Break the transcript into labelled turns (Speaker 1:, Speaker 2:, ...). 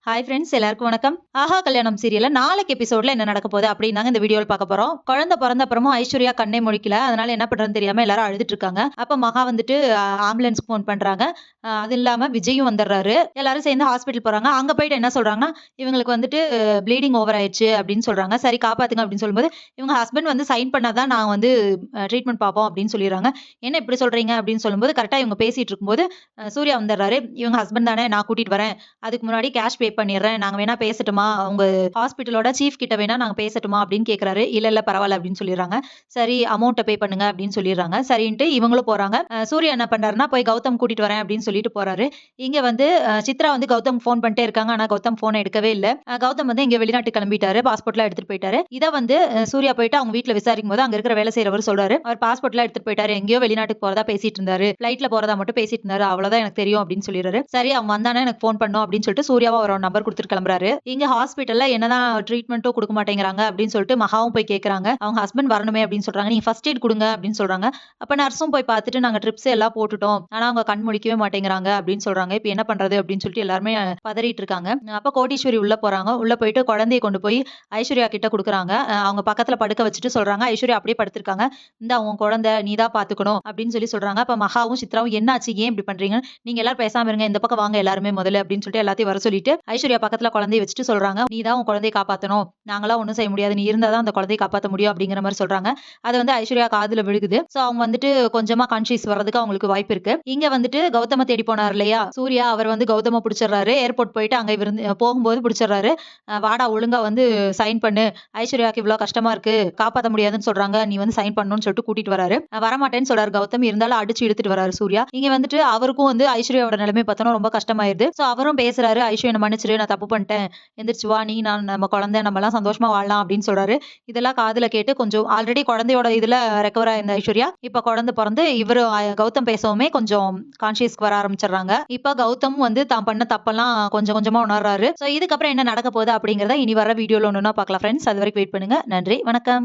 Speaker 1: Hi friends, எல்லாருக்கும் வணக்கம். ஆஹா கல்யாணம் சீரியல்ல நாளைக்கு எபிசோட்ல என்ன நடக்க போகுது அப்படின்னாங்க இந்த வீடியோவில் பார்க்க போறோம். குழந்தை பிறந்த அப்புறமும் ஐஸ்வர்யா கண்ணே முழிக்கல. அதனால என்ன பண்றதுன்னு தெரியாம எல்லாரும் அழுதுட்டு இருக்காங்க. அப்ப மகா வந்துட்டு ஆம்புலன்ஸ்க்கு ஃபோன் பண்றாங்க. அது இல்லாம விஜயும் வந்துடுறாரு. எல்லாரும் சேர்ந்து ஹாஸ்பிட்டல் போறாங்க. அங்க போயிட்டு என்ன சொல்றாங்கன்னா, இவங்களுக்கு வந்துட்டு ப்ளீடிங் ஓவர் ஆயிடுச்சு அப்படின்னு சொல்றாங்க. சரி காப்பாத்துங்க அப்படின்னு சொல்லும்போது, இவங்க ஹஸ்பண்ட் வந்து சைன் பண்ணாதான் நான் வந்து ட்ரீட்மெண்ட் பார்ப்போம் அப்படின்னு சொல்லிடுறாங்க. என்ன இப்படி சொல்றீங்க அப்படின்னு சொல்லும்போது, கரெக்டா இவங்க பேசிட்டு இருக்கும்போது சூர்யா வந்துடுறாரு. இவங்க ஹஸ்பண்ட் தானே, நான் கூட்டிட்டு வரேன். அதுக்கு முன்னாடி கேஷ் பே பண்ணிடுறேன். நாங்க வேணா பேசட்டுமா? உங்க ஹாஸ்பிட்டலோட சீஃப் கிட்ட வேணா நாங்க பேசட்டுமா? அப்படின்னு கேட்கறாரு. இல்ல, இல்ல பரவால்ல அப்படின்னு சொல்லிடுறாங்க. சரி அமௌண்ட்ட பே பண்ணுங்க அப்படின்னு சொல்லிடுறாங்க. சரின்ட்டு இவங்களும் போறாங்க. சூர்யா என்ன பண்றாருன்னா, போய் கௌதம் கூட்டிட்டு வரேன் அப்படின்னு சொல்லிட்டு போறாரு. இங்க வந்து சித்ரா வந்து கௌதம் ஃபோன் பண்ணிட்டே இருக்காங்க. ஆனா கௌதம் ஃபோன எடுக்கவே இல்ல. கௌதம் வந்து இங்க வெளிநாட்டுக்கு கிளம்பிட்டாரு. பாஸ்போர்ட்லாம் எடுத்துட்டு போயிட்டாரு. இத வந்து சூர்யா போயிட்டு அவங்க வீட்ல விசாரிக்கும்போது அங்க இருக்கிற வேலை செய்றவர் சொல்றாரு. அவர் பாஸ்போர்ட்லாம் எடுத்துட்டு போயிட்டாரு. எங்கேயோ வெளிநாட்டுக்கு போறதா பேசிட்டு இருந்தாரு. ஃப்ளைட்ல போறதா மட்டும் பேசிட்டு இருந்தாரு. அவ்வளவுதான் எனக்கு தெரியும் அப்படின்னு சொல்லிடுறாரு. சரி அவன் வந்தானா எனக்கு ஃபோன் பண்ணும் அப்படின்னு சொல்லிட்டு சூர்யாவும் அவரோட நம்பர் குடுத்துட்டு கிளம்புறாரு. இங்க ஹாஸ்பிட்டல்ல என்னதான் ட்ரீட்மெண்ட்டும் குடுக்க மாட்டேங்கிறாங்க அப்படின்னு சொல்லிட்டு மகாவும் போய் கேட்கறாங்க. அவங்க ஹஸ்பண்ட் வரணுமே அப்படின்னு சொல்றாங்க. நீங்க ஃபர்ஸ்ட் எய்ட் குடுங்க அப்படின்னு சொல்றாங்க. அப்ப நர்ஸும் போய் பார்த்துட்டு நாங்க ட்ரிப்ஸ் எல்லாம் போட்டுட்டோம். ஆனா அவங்க கண் முழிக்கவே மாட்டேங்கிறாங்க அப்படின்னு சொல்றாங்க. இப்ப என்ன பண்றது அப்படின்னு சொல்லிட்டு எல்லாருமே பதறிட்டு இருக்காங்க. அப்ப கோடீஸ்வரி உள்ள போறாங்க. உள்ள போயிட்டு குழந்தைய கொண்டு போய் ஐஸ்வர்யா கிட்ட குடுக்குறாங்க. அவங்க பக்கத்துல படுக்க வச்சுட்டு சொல்றாங்க. ஐஸ்வர்யா அப்படியே படுத்திருக்காங்க. இந்தா உன் குழந்தை நீதான் பாத்துக்கணும் அப்படின்னு சொல்றாங்க. அப்ப மகாவும் சித்ராவும் என்னாச்சு ஏன் இப்படி பண்றீங்க? நீங்க எல்லாரும் பேசாம இருங்க. இந்த பக்கம் வாங்க எல்லாருமே முதல்ல அப்படின்னு சொல்லிட்டு எல்லாத்தையும் வர சொல்லிட்டு ஐஸ்வர்யா பக்கத்துல குழந்தைய வச்சுட்டு சொல்றாங்க. நீ தான் உன் குழந்தைய காப்பாத்தணும். நாங்களாம் ஒண்ணும் செய்ய முடியாது. நீ இருந்தா தான் அந்த குழந்தைய காப்பாத்த முடியும் அப்படிங்கிற மாதிரி சொல்றாங்க. அது வந்து ஐஸ்வர்யா காதுல விழுகுது. சோ அவங்க வந்துட்டு கொஞ்சமா கான்ஷியஸ் வர்றதுக்கு அவங்களுக்கு வாய்ப்பு இருக்கு. இங்க வந்துட்டு கௌதம தேடி போனார் இல்லையா சூர்யா, அவர் வந்து கௌதம பிடிச்சிடுறாரு. ஏர்போர்ட் போயிட்டு அங்க போகும்போது பிடிச்சிடுறாரு. வாடா ஒழுங்கா வந்து சைன் பண்ணு. ஐஸ்வர்யாக்கு இவ்வளவு கஷ்டமா இருக்கு. காப்பாத்த முடியாதுன்னு சொல்றாங்க. நீ வந்து சைன் பண்ணணும்னு சொல்லிட்டு கூட்டிட்டு வராரு. வரமாட்டேன்னு சொல்றாரு கௌதம். இருந்தாலும் அடிச்சு இழுத்துட்டு வராரு சூர்யா. இங்க வந்துட்டு அவருக்கும் வந்து ஐஸ்வர்யாவோட நிலைமை பார்த்தோன்னா ரொம்ப கஷ்டமாயிருது. சோ அவரும் பேசுறாரு. ஐஸ்வர்யா என்ன மன்னிச்சிரு, நான் தப்பு பண்ணிட்டேன். எந்திரிச்சு வா, நீ நான் நம்ம குழந்தை நம்ம எல்லாம் சந்தோஷமா வாழலாம் அப்படின்னு சொல்றாரு. இதெல்லாம் காதுல கேட்டு கொஞ்சம் ஆல்ரெடி குழந்தையோட இதுல ரெக்கவர் ஆயிருந்த ஐஸ்வர்யா இப்ப குழந்தை பிறந்து இவரு கௌதம் பேசவுமே கொஞ்சம் கான்சியஸ்க்கு வர ஆரம்பிச்சிடுறாங்க. இப்ப கௌதம் வந்து தான் பண்ண தப்பெல்லாம் கொஞ்சம் கொஞ்சமா உணர்றாரு. சோ இதுக்கப்புறம் என்ன நடக்க போகுது அப்படிங்கறத இனி வர வீடியோல ஒண்ணுன்னா பார்க்கலாம் ஃப்ரெண்ட்ஸ். அது வரைக்கும் வெயிட் பண்ணுங்க. நன்றி, வணக்கம்.